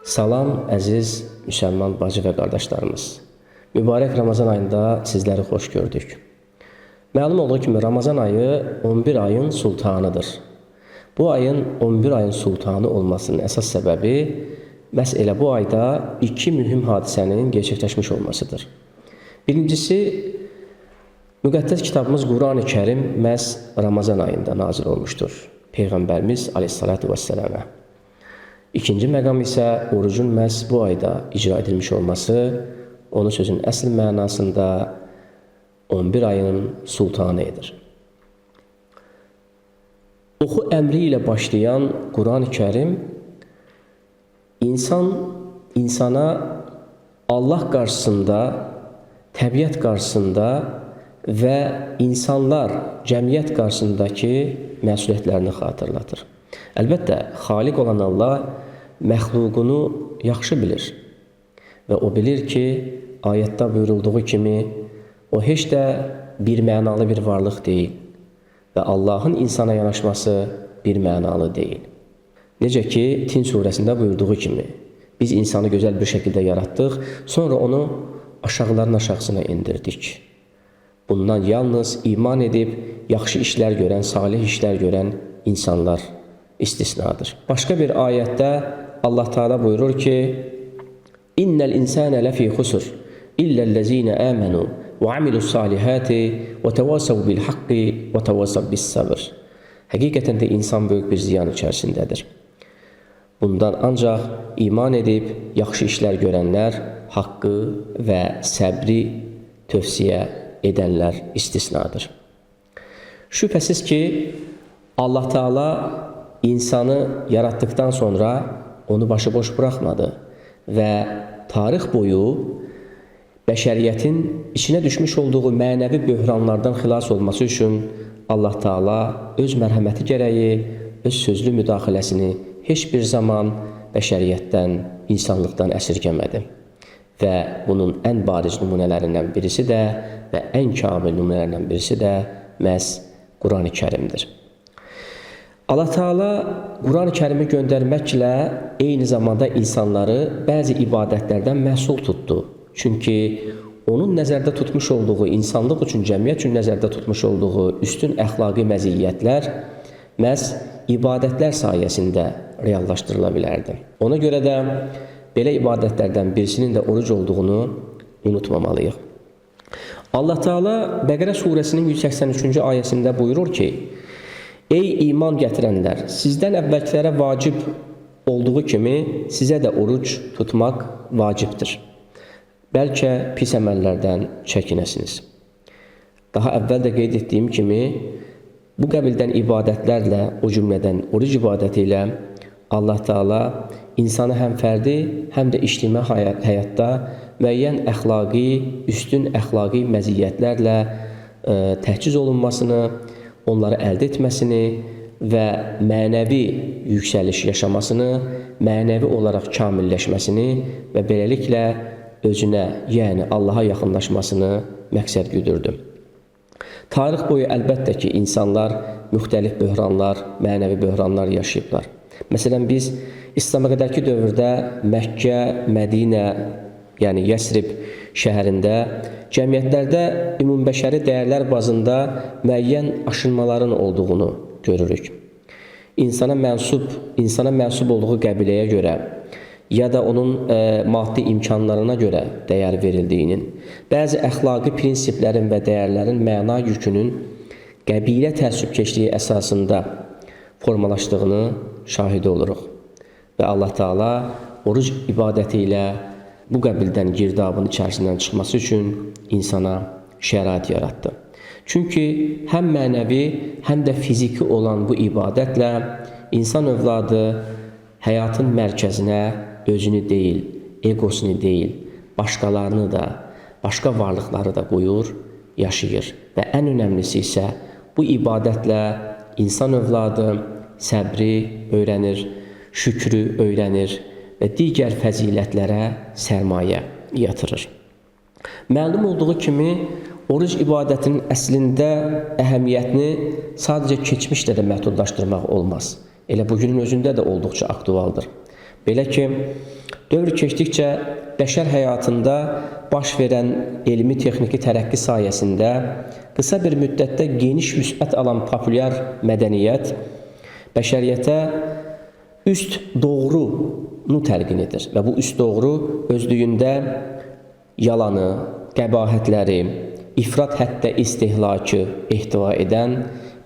Salam əziz müsəlman bacı və qardaşlarımız. Mübarək Ramazan ayında sizləri xoş gördük. Məlum olduğu kimi Ramazan ayı 11 ayın sultanıdır. Bu ayın 11 ayın sultanı olmasının əsas səbəbi məhz elə bu ayda iki mühüm hadisənin gerçəkləşmiş olmasıdır. Birincisi, müqəddəs kitabımız Quran-ı Kərim məhz Ramazan ayında nazil olmuşdur. Peyğəmbərimiz aleyhissalatu vesselam'a. İkinci məqam isə orucun məhz bu ayda icra edilmiş olması, onun sözün əsl mənasında 11 ayın sultanı edir. Oxu əmri ilə başlayan Quran-ı Kərim insana Allah qarşısında, təbiət qarşısında və insanlar, cəmiyyət qarşısındakı məsuliyyətlərini xatırlatır. Əlbəttə, xaliq olan Allah məxluqunu yaxşı bilir və o bilir ki, ayətdə buyurulduğu kimi, o heç də bir mənalı bir varlıq deyil və Allahın insana yanaşması bir mənalı deyil. Necə ki, Tin surəsində buyurduğu kimi, biz insanı gözəl bir şəkildə yaratdıq, sonra onu aşağıların aşağısına indirdik. Bundan yalnız iman edib, yaxşı işlər görən, salih işlər görən insanlar istisnadır. Başqa bir ayətdə Allah Teala buyurur ki, İnnel insane lefi khusr illellezine amenu ve amilus salihati ve tevasav bil haqqi ve tevasav bis sabr. Həqiqətən də insan böyük bir ziyan içərisindədir. Bundan ancaq iman edib yaxşı işlər görənlər, haqqı və səbri tövsiyə edənlər istisnadır. Şübhəsiz ki, Allah Teala insanı yaratdıktan sonra onu başıboş buraxmadı və tarix boyu bəşəriyyətin içinə düşmüş olduğu mənəvi böhranlardan xilas olması üçün Allah Teala öz mərhəməti gərəyi, öz sözlü müdaxiləsini heç bir zaman bəşəriyyətdən, insanlıqdan əsirgəmədi. Və bunun ən bariz nümunələrindən birisi də və ən kamil nümunələrindən birisi də məhz Quran-ı Kərimdir. Allah Teala Quran-ı Kərimi göndərməklə eyni zamanda insanları bəzi ibadətlərdən məhsul tutdu. Çünki onun nəzərdə tutmuş olduğu, insanlıq üçün, cəmiyyət üçün nəzərdə tutmuş olduğu üstün əxlaqi məziyyətlər məhz ibadətlər sayəsində reallaşdırıla bilərdi. Ona görə də belə ibadətlərdən birisinin də oruc olduğunu unutmamalıyıq. Allah Teala Bəqərə surəsinin 183-cü ayəsində buyurur ki, Ey iman gətirənlər, sizdən əvvəlkilərə vacib olduğu kimi sizə də oruc tutmaq vacibdir. Bəlkə pis əməllərdən çəkinəsiniz. Daha əvvəl də qeyd etdiyim kimi, bu qəbildən ibadətlərlə, o cümlədən oruc ibadəti ilə Allah Teala insanı həm fərdi, həm də ictimai həyatda müəyyən əxlaqi, üstün əxlaqi məziyyətlərlə təhciz olunmasını, onları əldə etməsini və mənəvi yüksəliş yaşamasını, mənəvi olaraq kamilləşməsini və beləliklə özünə, yəni Allaha yaxınlaşmasını məqsəd güdürdü. Tarix boyu əlbəttə ki, insanlar müxtəlif böhranlar, mənəvi böhranlar yaşayıblar. Məsələn, biz İslama qədərki dövrdə Məkkə, Mədinə, yəni Yəsrib şəhərində cəmiyyətlərdə ümumbəşəri dəyərlər bazında müəyyən aşınmaların olduğunu görürük. İnsana mənsub olduğu qəbiləyə görə ya da onun maddi imkanlarına görə dəyər verildiyinin, bəzi əxlaqi prinsiplərin və dəyərlərin məna yükünün qəbilə təəssübkeşliyi əsasında formalaşdığını şahidi oluruq. Və Allah Teala oruc ibadəti ilə bu qəbildən girdabın içərisindən çıxması üçün insana şərait yaratdı. Çünki həm mənəvi, həm də fiziki olan bu ibadətlə insan övladı həyatın mərkəzinə özünü deyil, egosunu deyil, başqalarını da, başqa varlıqları da qoyur, yaşayır. Və ən önəmlisi isə bu ibadətlə insan övladı səbri öyrənir, şükrü öyrənir və digər fəzilətlərə sərmayə yatırır. Məlum olduğu kimi, oruc ibadətinin əslində əhəmiyyətini sadəcə keçmişlə də məhdudlaşdırmaq olmaz. Elə bugünün özündə də olduqca aktualdır. Belə ki, dövr keçdikcə bəşər həyatında baş verən elmi texniki tərəqqi sayəsində qısa bir müddətdə geniş vüsət alan populyar mədəniyyət bəşəriyyətə üst doğrunu təlqin edir və bu üst doğru özlüyündə yalanı, qəbahətləri, ifrat hətta istehlakı ehtiva edən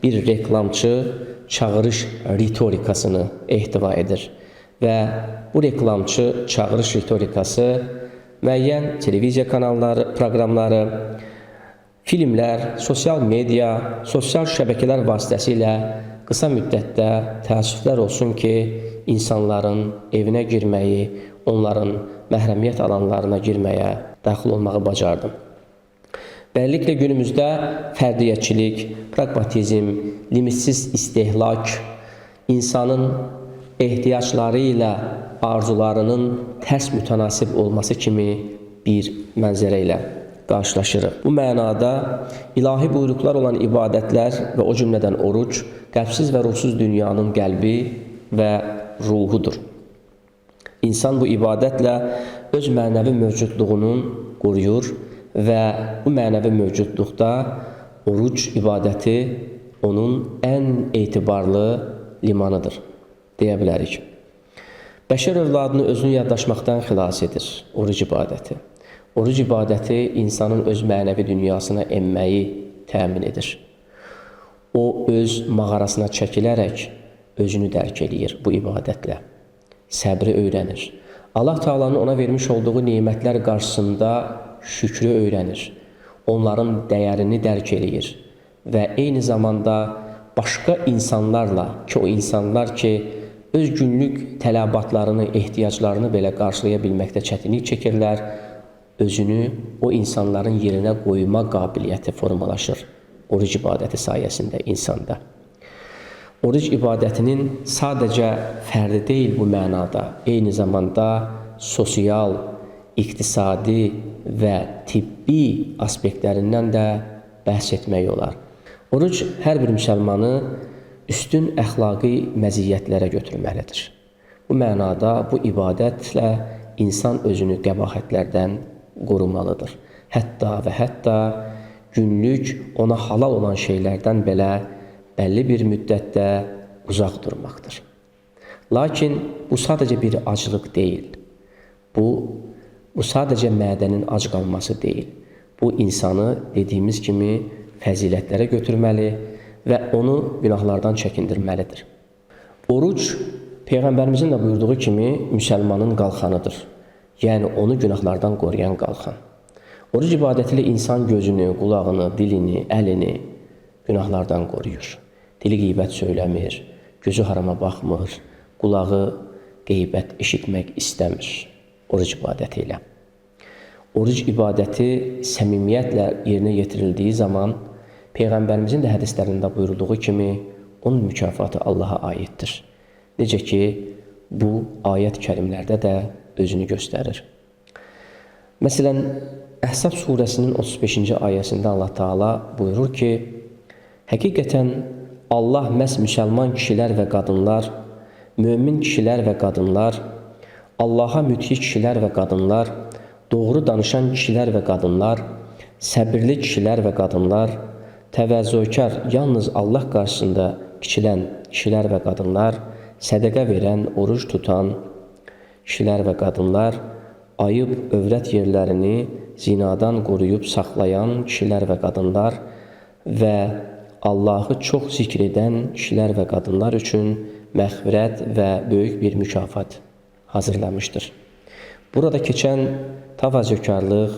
bir reklamçı çağırış ritorikasını ehtiva edir. Və bu reklamçı çağırış ritorikası müəyyən televiziya kanalları, proqramları, filmlər, sosial media, sosial şəbəkələr vasitəsilə qısa müddətdə təəssüflər olsun ki, insanların evinə girməyi, onların məhrəmiyyət alanlarına girməyə, daxil olmağı bacardı. Beləliklə günümüzdə fərdiyyətçilik, praqmatizm, limitsiz istehlak, insanın ehtiyacları ilə arzularının tərs mütənasib olması kimi bir mənzərə ilə qarşılaşırıq. Bu mənada ilahi buyruqlar olan ibadətlər və o cümlədən oruc, qəlbsiz və ruhsuz dünyanın qəlbi və ruhudur. İnsan bu ibadətlə öz mənəvi mövcudluğunu qoruyur və bu mənəvi mövcudluqda oruc ibadəti onun ən etibarlı limanıdır, deyə bilərik. Bəşər övladını özünü yaddaşmaqdan xilas edir oruc ibadəti. Oruc ibadəti insanın öz mənəvi dünyasına enməyi təmin edir. O, öz mağarasına çəkilərək özünü dərk eləyir bu ibadətlə. Səbri öyrənir. Allah Taala'nın ona vermiş olduğu nemətlər qarşısında şükrü öyrənir. Onların dəyərini dərk eləyir və eyni zamanda başqa insanlarla ki, o insanlar ki, öz günlük tələbatlarını, ehtiyaclarını belə qarşılaya bilməkdə çətinlik çəkirlər, özünü o insanların yerinə qoyma qabiliyyəti formalaşır oruc ibadəti sayəsində insanda. Oruc ibadətinin sadəcə fərdi deyil bu mənada, eyni zamanda sosial, iqtisadi və tibbi aspektlərindən də bəhs etmək olar. Oruc hər bir müsəlmanı üstün əxlaqi məziyyətlərə götürməlidir. Bu mənada bu ibadətlə insan özünü qəbahətlərdən qorumalıdır. Hətta günlük ona halal olan şeylərdən belə bəlli bir müddətdə uzaq durmaqdır. Lakin bu sadəcə bir aclıq deyil. Bu sadəcə mədənin ac qalması deyil. Bu insanı dediyimiz kimi fəzilətlərə götürməli və onu günahlardan çəkindirməlidir. Oruc, Peyğəmbərimizin də buyurduğu kimi müsəlmanın qalxanıdır. Yəni, onu günahlardan qoruyan qalxan. Oruc ibadəti ilə insan gözünü, qulağını, dilini, əlini günahlardan qoruyur. Dili qeybət söyləmir, gözü harama baxmır, qulağı qeybət eşitmək istəmir oruc ibadəti ilə. Oruc ibadəti səmimiyyətlə yerinə yetirildiyi zaman Peyğəmbərimizin də hədislərində buyurduğu kimi onun mükafatı Allaha aiddir. Necə ki, bu ayət-kərimlərdə də özünü göstərir. Məsələn, Əhzab surəsinin 35-ci ayəsində Allah Taala buyurur ki, həqiqətən Allah məhz müsəlman kişilər və qadınlar, mömin kişilər və qadınlar, Allaha müthiq kişilər və qadınlar, doğru danışan kişilər və qadınlar, səbirli kişilər və qadınlar, təvəzzökar, yalnız Allah qarşısında kiçilən kişilər və qadınlar, sədəqə verən, oruç tutan kişilər və qadınlar, ayıb övrət yerlərini zinadan qoruyub saxlayan kişilər və qadınlar və Allahı çox zikr edən kişilər və qadınlar üçün məğfirət və böyük bir mükafat hazırlamışdır. Burada keçən təvəzzökarlıq,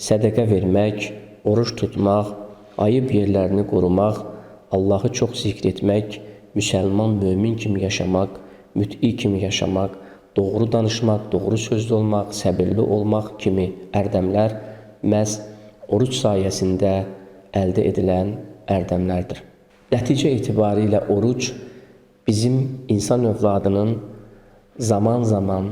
sədəqə vermək, oruç tutmaq, ayıb yerlərini qorumaq, Allahı çox zikr etmək, müsəlman, mömin kimi yaşamaq, müt'i kimi yaşamaq, doğru danışmaq, doğru sözlü olmaq, səbirli olmaq kimi ərdəmlər məhz oruc sayəsində əldə edilən ərdəmlərdir. Nəticə etibarilə oruc bizim insan övladının zaman-zaman,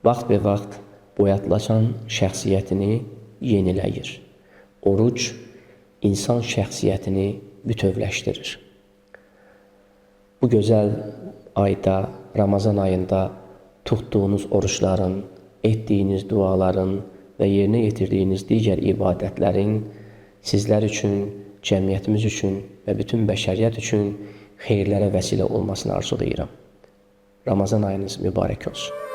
vaxt boyatlaşan şəxsiyyətini yeniləyir. Oruc insan şəxsiyyətini bütövləşdirir. Bu gözəl ayda, Ramazan ayında tutduğunuz oruçların, etdiyiniz duaların və yerinə yetirdiyiniz digər ibadətlərin sizlər üçün, cəmiyyətimiz üçün və bütün bəşəriyyət üçün xeyirlərə vəsilə olmasını arzulayıram. Ramazan ayınız mübarək olsun.